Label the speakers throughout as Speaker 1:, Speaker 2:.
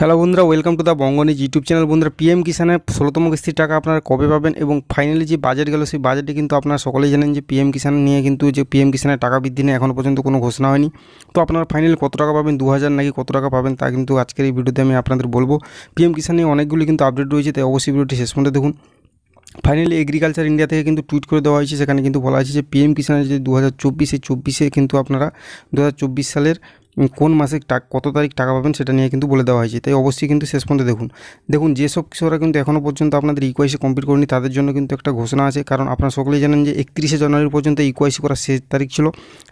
Speaker 1: Hello বন্ধুরা, welcome to the বঙ্গনিজ YouTube channel. বন্ধুরা, পিএম কিষানের 16তম কিস্তির টাকা আপনারা কবে পাবেন এবং ফাইনালি যে বাজেট গেল সেই বাজেটে কিন্তু আপনারা সকলেই জানেন যে পিএম কিষান নিয়ে কিন্তু যে পিএম কিষানের টাকা বৃদ্ধি নিয়ে এখনও পর্যন্ত কোনো ঘোষণা হয়নি। তো আপনারা ফাইনালি কত টাকা পাবেন, 2000 নাকি কত টাকা পাবেন তা কিন্তু আজকের এই ভিডিওতে আমি আপনাদের বলবো। পিএম কিষান নিয়ে অনেকগুলি কিন্তু আপডেট রয়েছে, তাই অবশ্যই ভিডিওটি শেষ পর্যন্ত দেখুন। ফাইনালি এগ্রিকালচার ইন্ডিয়া থেকে কিন্তু টুইট করে দেওয়া হয়েছে, সেখানে কিন্তু বলা হয়েছে যে পিএম কিষানের যে 2024 কিন্তু আপনারা 2024 সালের কোন মাসে কত তারিখ টাকা পাবেন সেটা নিয়ে কিন্তু বলে দেওয়া হয়েছে, তাই অবশ্যই কিন্তু শেষ পর্যন্ত দেখুন যেসব কৃষকরা কিন্তু এখনও পর্যন্ত আপনাদের ইকোয়াইসি কমপ্লিট করেনি তাদের জন্য কিন্তু একটা ঘোষণা আছে। কারণ আপনারা সকলেই জানেন যে 31শে জানুয়ারি পর্যন্ত ইকোয়াইসি করার শেষ তারিখ ছিল।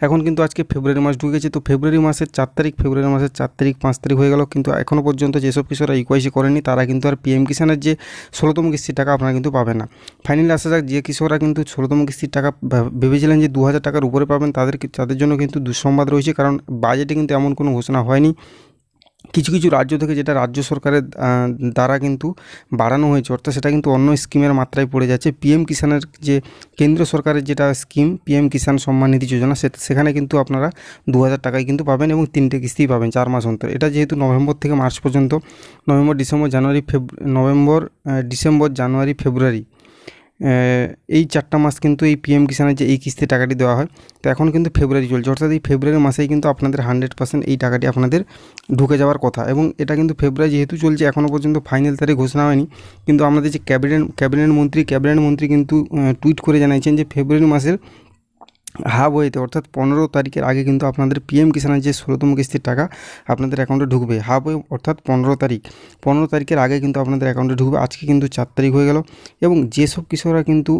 Speaker 1: এখন কিন্তু আজকে ফেব্রুয়ারি মাস ঢুকেছে, তো ফেব্রুয়ারি মাসের 4 তারিখ, ফেব্রুয়ারি মাসের 4 তারিখ 5 তারিখ হয়ে গেল, কিন্তু এখনও পর্যন্ত যেসব কৃষকরা ইকোয়াইসি করেনি তারা কিন্তু আর পিএম কিষানের যে 16তম কিস্তির টাকা আপনারা কিন্তু পাবেন না। ফাইনালি আসা যাক, যে কৃষকরা কিন্তু 16তম কিস্তির টাকা ভেবেছিলেন যে 2000 টাকার উপরে পাবেন তাদের জন্য কিন্তু দুঃসংবাদ রয়েছে। কারণ বাজেটে কিন্তু এমন কোনো ঘোষণা হয়নি। কিছু কিছু রাজ্য থেকে যেটা রাজ্য সরকারের দ্বারা কিন্তু বাড়ানো হয়েছে, অর্থাৎ সেটা কিন্তু অন্য স্কিমের মাত্রায় পড়ে যাচ্ছে। পিএম কিষানের যে কেন্দ্র সরকারের যেটা স্কিম পিএম কিষান সম্মান নিধি যোজনা, সেখানে কিন্তু আপনারা 2000 টাকায় কিন্তু পাবেন এবং 3টে কিস্তিই পাবেন 4 মাস অন্তর। এটা যেহেতু নভেম্বর থেকে মার্চ পর্যন্ত, নভেম্বর ডিসেম্বর জানুয়ারি ফেব্রুয়ারি এই 4টা মাস কিন্তু এই পিএম কিষানের যে এই কিস্তির টাকাটি দেওয়া হয়। তো এখন কিন্তু ফেব্রুয়ারি চলছে, অর্থাৎ এই ফেব্রুয়ারি মাসেই কিন্তু আপনাদের 100% এই টাকাটি আপনাদের ঢুকে যাওয়ার কথা। এবং এটা কিন্তু ফেব্রুয়ারি যেহেতু চলছে, এখনও পর্যন্ত ফাইনাল তারিখ ঘোষণা হয়নি, কিন্তু আমাদের যে ক্যাবিনেট মন্ত্রী কিন্তু টুইট করে জানিয়েছেন যে ফেব্রুয়ারি মাসের হাফওয়েতে অর্থাৎ 15 তারিখের আগে কিন্তু আপনাদের পিএম কিষানের যে 16তম কিস্তির টাকা আপনাদের অ্যাকাউন্টে ঢুকবে। হাফওয়ে অর্থাৎ 15 তারিখের আগে কিন্তু আপনাদের অ্যাকাউন্টে ঢুকবে। আজকে কিন্তু 4 তারিখ হয়ে গেল এবং যেসব কৃষকরা কিন্তু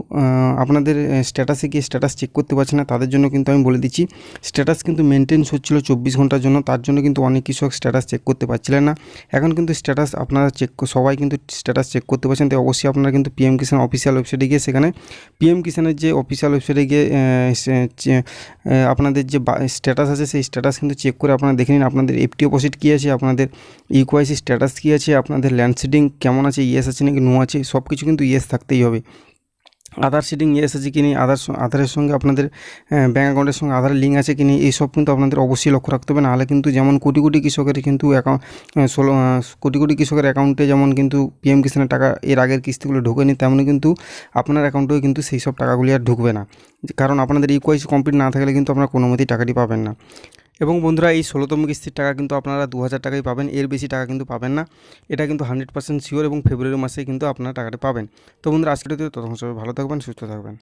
Speaker 1: আপনাদের স্ট্যাটাসে গিয়ে স্ট্যাটাস চেক করতে পারছে না তাদের জন্য কিন্তু আমি বলে দিচ্ছি, স্ট্যাটাস কিন্তু মেনটেন্স হচ্ছিল 24 ঘন্টার জন্য, তার জন্য কিন্তু অনেক কৃষক স্ট্যাটাস চেক করতে পারছিলেন না। এখন কিন্তু স্ট্যাটাস আপনারা সবাই কিন্তু স্ট্যাটাস চেক করতে পারছেন, তাই অবশ্যই আপনারা কিন্তু পিএম কিষান অফিসিয়াল ওয়েবসাইটে গিয়ে সেখানে পিএম কিষানের যে অফিসিয়াল ওয়েবসাইটে গিয়ে আপনাদের যে স্ট্যাটাস আছে সেই স্ট্যাটাস কিন্তু চেক করে আপনারা দেখে নিন আপনাদের এফটি অপোজিট কী আছে, আপনাদের ইকোয়াইসি স্ট্যাটাস কী আছে, আপনাদের ল্যান্ড সিডিং কেমন আছে, ইয়েস আছে নাকি নো আছে, সব কিছু কিন্তু ইয়েস থাকতেই হবে। আধার সিডিং ইয়েস আছে কি নেই, আধারের সঙ্গে আপনাদের ব্যাঙ্ক অ্যাকাউন্টের সঙ্গে আধার লিঙ্ক আছে কি নেই, এইসব কিন্তু আপনাদের অবশ্যই লক্ষ্য রাখতে হবে। নাহলে কিন্তু যেমন কোটি কোটি কৃষকের কিন্তু কোটি কোটি কৃষকের অ্যাকাউন্টে যেমন কিন্তু পিএম কিষানের টাকা এর আগের কিস্তিগুলো ঢোকেনি, তেমনি কিন্তু আপনার অ্যাকাউন্টেও কিন্তু সেই সব টাকাগুলি আর ঢুকবে না। কারণ আপনাদের ইকোয়াইসি কমপ্লিট না থাকলে কিন্তু আপনারা কোনো মতেই টাকাটি পাবেন না। এবং বন্ধুরা, এই 16তম কিস্তির টাকা কিন্তু আপনারা 2000 টাকাই পাবেন, এর বেশি টাকা কিন্তু পাবেন না। এটা কিন্তু 100% শিওর এবং ফেব্রুয়ারি মাসেই কিন্তু আপনারা টাকাটা পাবেন। তো বন্ধুরা, আজকের ভিডিওতে ততক্ষণ সবাই ভালো থাকবেন, সুস্থ থাকবেন।